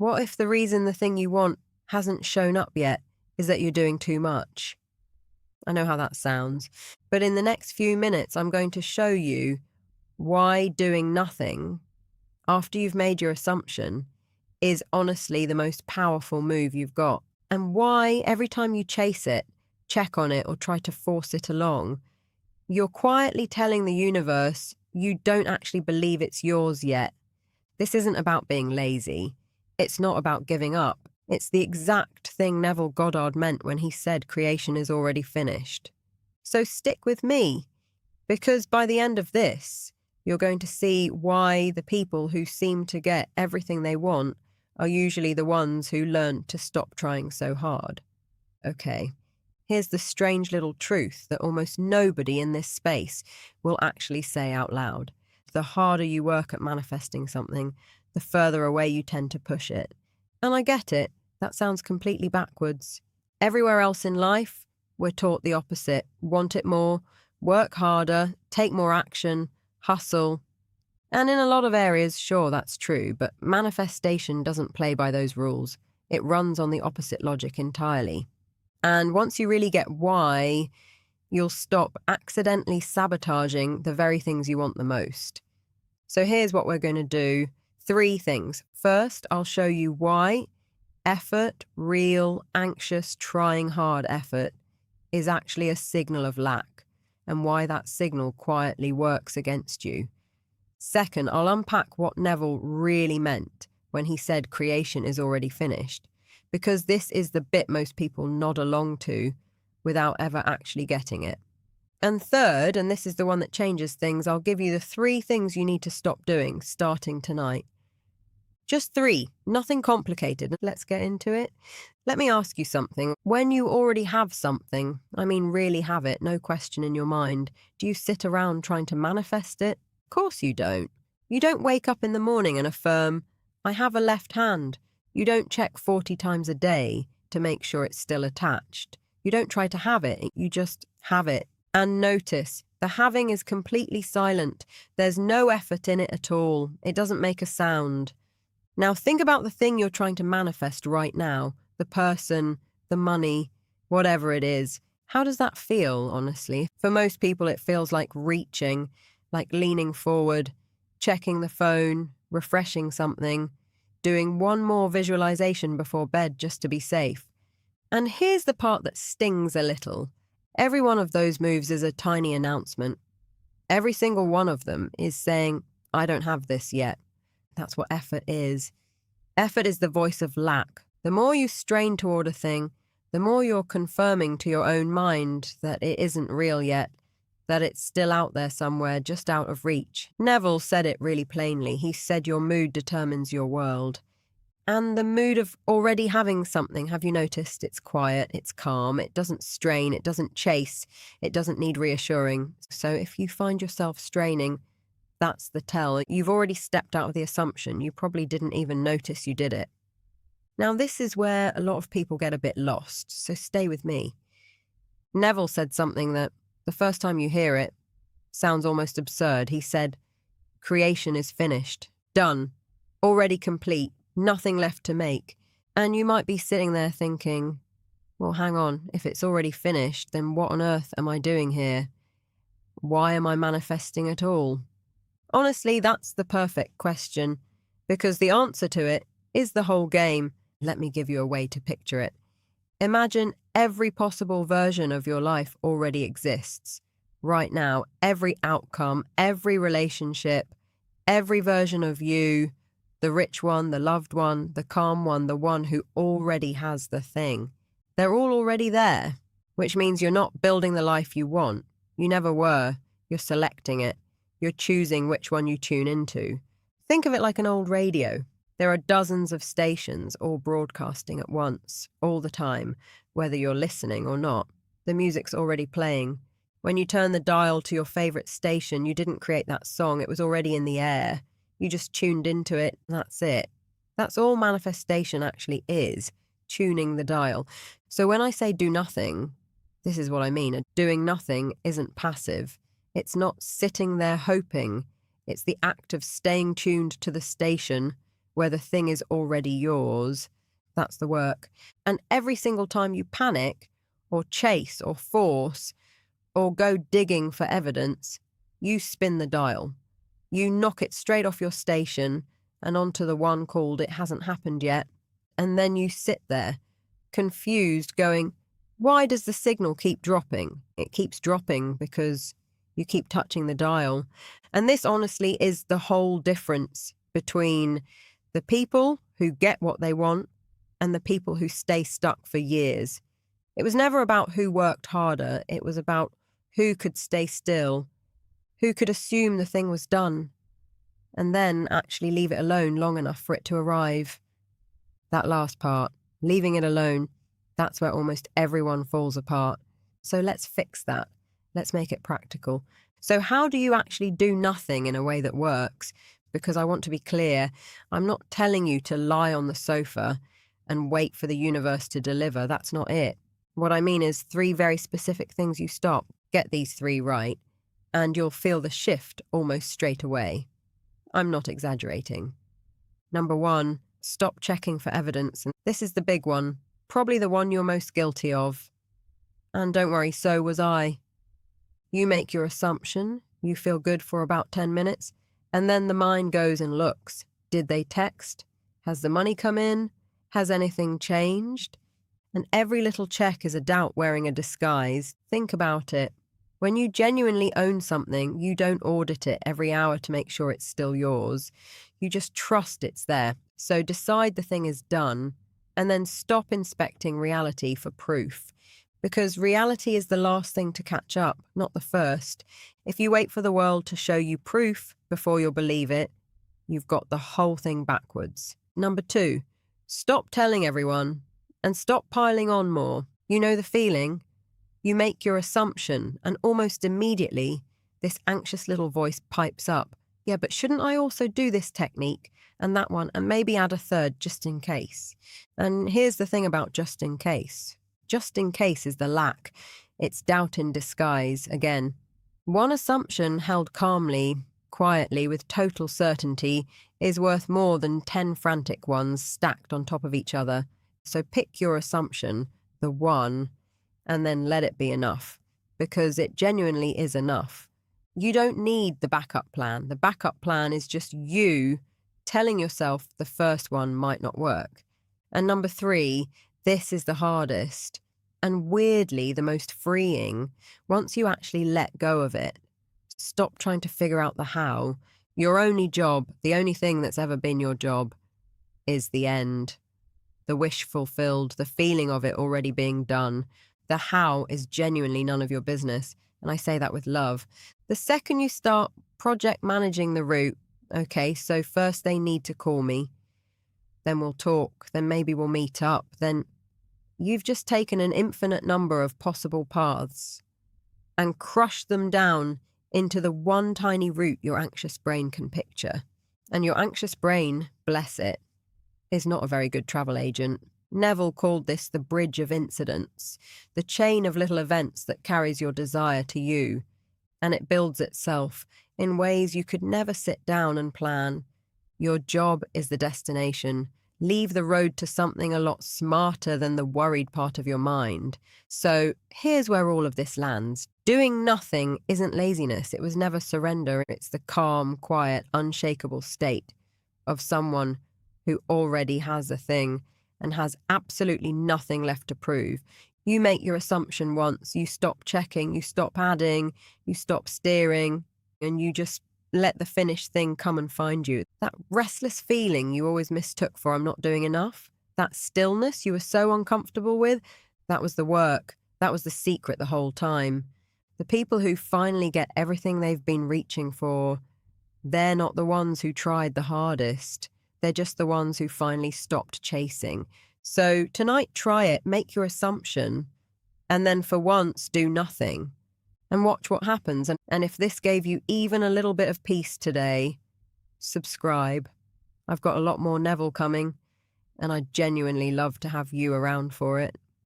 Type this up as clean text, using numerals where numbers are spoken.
What if the reason the thing you want hasn't shown up yet is that you're doing too much? I know how that sounds, but in the next few minutes, I'm going to show you why doing nothing after you've made your assumption is honestly the most powerful move you've got, and why every time you chase it, check on it, or try to force it along, you're quietly telling the universe you don't actually believe it's yours yet. This isn't about being lazy. It's not about giving up. It's the exact thing Neville Goddard meant when he said creation is already finished. So stick with me, because by the end of this, you're going to see why the people who seem to get everything they want are usually the ones who learn to stop trying so hard. Okay, here's the strange little truth that almost nobody in this space will actually say out loud. The harder you work at manifesting something, the further away you tend to push it. And I get it, that sounds completely backwards. Everywhere else in life, we're taught the opposite. Want it more, work harder, take more action, hustle. And in a lot of areas, sure, that's true, but manifestation doesn't play by those rules. It runs on the opposite logic entirely. And once you really get why, you'll stop accidentally sabotaging the very things you want the most. So here's what we're going to do. 3 things. First, I'll show you why effort, real, anxious, trying hard effort, is actually a signal of lack, and why that signal quietly works against you. Second, I'll unpack what Neville really meant when he said creation is already finished, because this is the bit most people nod along to without ever actually getting it. And third, and this is the one that changes things, I'll give you the 3 things you need to stop doing starting tonight. Just 3, nothing complicated. Let's get into it. Let me ask you something. When you already have something, I mean really have it, no question in your mind, do you sit around trying to manifest it? Of course you don't. You don't wake up in the morning and affirm, I have a left hand. You don't check 40 times a day to make sure it's still attached. You don't try to have it, you just have it. And notice, the having is completely silent. There's no effort in it at all. It doesn't make a sound. Now think about the thing you're trying to manifest right now, the person, the money, whatever it is. How does that feel, honestly? For most people, it feels like reaching, like leaning forward, checking the phone, refreshing something, doing one more visualization before bed just to be safe. And here's the part that stings a little. Every one of those moves is a tiny announcement. Every single one of them is saying, I don't have this yet. That's what effort is. Effort is the voice of lack. The more you strain toward a thing, the more you're confirming to your own mind that it isn't real yet, that it's still out there somewhere, just out of reach. Neville said it really plainly. He said your mood determines your world. And the mood of already having something, have you noticed? It's quiet, it's calm, it doesn't strain, it doesn't chase, it doesn't need reassuring. So if you find yourself straining, that's the tell. You've already stepped out of the assumption. You probably didn't even notice you did it. Now, this is where a lot of people get a bit lost, so stay with me. Neville said something that, the first time you hear it, sounds almost absurd. He said, creation is finished, done, already complete, nothing left to make. And you might be sitting there thinking, well, hang on, if it's already finished, then what on earth am I doing here? Why am I manifesting at all? Honestly, that's the perfect question, because the answer to it is the whole game. Let me give you a way to picture it. Imagine every possible version of your life already exists. Right now, every outcome, every relationship, every version of you, the rich one, the loved one, the calm one, the one who already has the thing. They're all already there, which means you're not building the life you want. You never were. You're selecting it. You're choosing which one you tune into. Think of it like an old radio. There are dozens of stations all broadcasting at once, all the time, whether you're listening or not. The music's already playing. When you turn the dial to your favorite station, you didn't create that song. It was already in the air. You just tuned into it, and that's it. That's all manifestation actually is, tuning the dial. So when I say do nothing, this is what I mean. Doing nothing isn't passive. It's not sitting there hoping. It's the act of staying tuned to the station, where the thing is already yours. That's the work. And every single time you panic or chase or force or go digging for evidence, you spin the dial. You knock it straight off your station and onto the one called it hasn't happened yet. And then you sit there, confused, going, why does the signal keep dropping? It keeps dropping because you keep touching the dial. And this honestly is the whole difference between the people who get what they want and the people who stay stuck for years. It was never about who worked harder. It was about who could stay still, who could assume the thing was done, and then actually leave it alone long enough for it to arrive. That last part, leaving it alone, that's where almost everyone falls apart. So let's fix that. Let's make it practical. So how do you actually do nothing in a way that works? Because I want to be clear, I'm not telling you to lie on the sofa and wait for the universe to deliver. That's not it. What I mean is 3 very specific things you stop. Get these 3 right, and you'll feel the shift almost straight away. I'm not exaggerating. Number 1, stop checking for evidence. And this is the big one, probably the one you're most guilty of. And don't worry, so was I. You make your assumption, you feel good for about 10 minutes, and then the mind goes and looks. Did they text? Has the money come in? Has anything changed? And every little check is a doubt wearing a disguise. Think about it. When you genuinely own something, you don't audit it every hour to make sure it's still yours. You just trust it's there. So decide the thing is done, and then stop inspecting reality for proof. Because reality is the last thing to catch up, not the first. If you wait for the world to show you proof before you'll believe it, you've got the whole thing backwards. Number 2, stop telling everyone and stop piling on more. You know the feeling? You make your assumption, and almost immediately, this anxious little voice pipes up. Yeah, but shouldn't I also do this technique and that one, and maybe add a third just in case? And here's the thing about just in case. Just in case is the lack. It's doubt in disguise, again. One assumption held calmly, quietly, with total certainty, is worth more than 10 frantic ones stacked on top of each other. So pick your assumption, the one, and then let it be enough, because it genuinely is enough. You don't need the backup plan. The backup plan is just you telling yourself the first one might not work. And number 3, this is the hardest, and weirdly the most freeing, once you actually let go of it. Stop trying to figure out the how. Your only job, the only thing that's ever been your job, is the end. The wish fulfilled, the feeling of it already being done. The how is genuinely none of your business, and I say that with love. The second you start project managing the route, okay, so first they need to call me, then we'll talk, then maybe we'll meet up, then you've just taken an infinite number of possible paths and crushed them down into the one tiny route your anxious brain can picture. And your anxious brain, bless it, is not a very good travel agent. Neville called this the bridge of incidents, the chain of little events that carries your desire to you, and it builds itself in ways you could never sit down and plan. Your job is the destination. Leave the road to something a lot smarter than the worried part of your mind. So here's where all of this lands. Doing nothing isn't laziness. It was never surrender. It's the calm, quiet, unshakable state of someone who already has a thing and has absolutely nothing left to prove. You make your assumption once, you stop checking, you stop adding, you stop steering, and you just let the finished thing come and find you. That restless feeling you always mistook for I'm not doing enough, that stillness you were so uncomfortable with, that was the work. That was the secret the whole time. The people who finally get everything they've been reaching for, they're not the ones who tried the hardest. They're just the ones who finally stopped chasing. So tonight, try it, make your assumption, and then for once, do nothing. And watch what happens. And if this gave you even a little bit of peace today, subscribe. I've got a lot more Neville coming, and I'd genuinely love to have you around for it.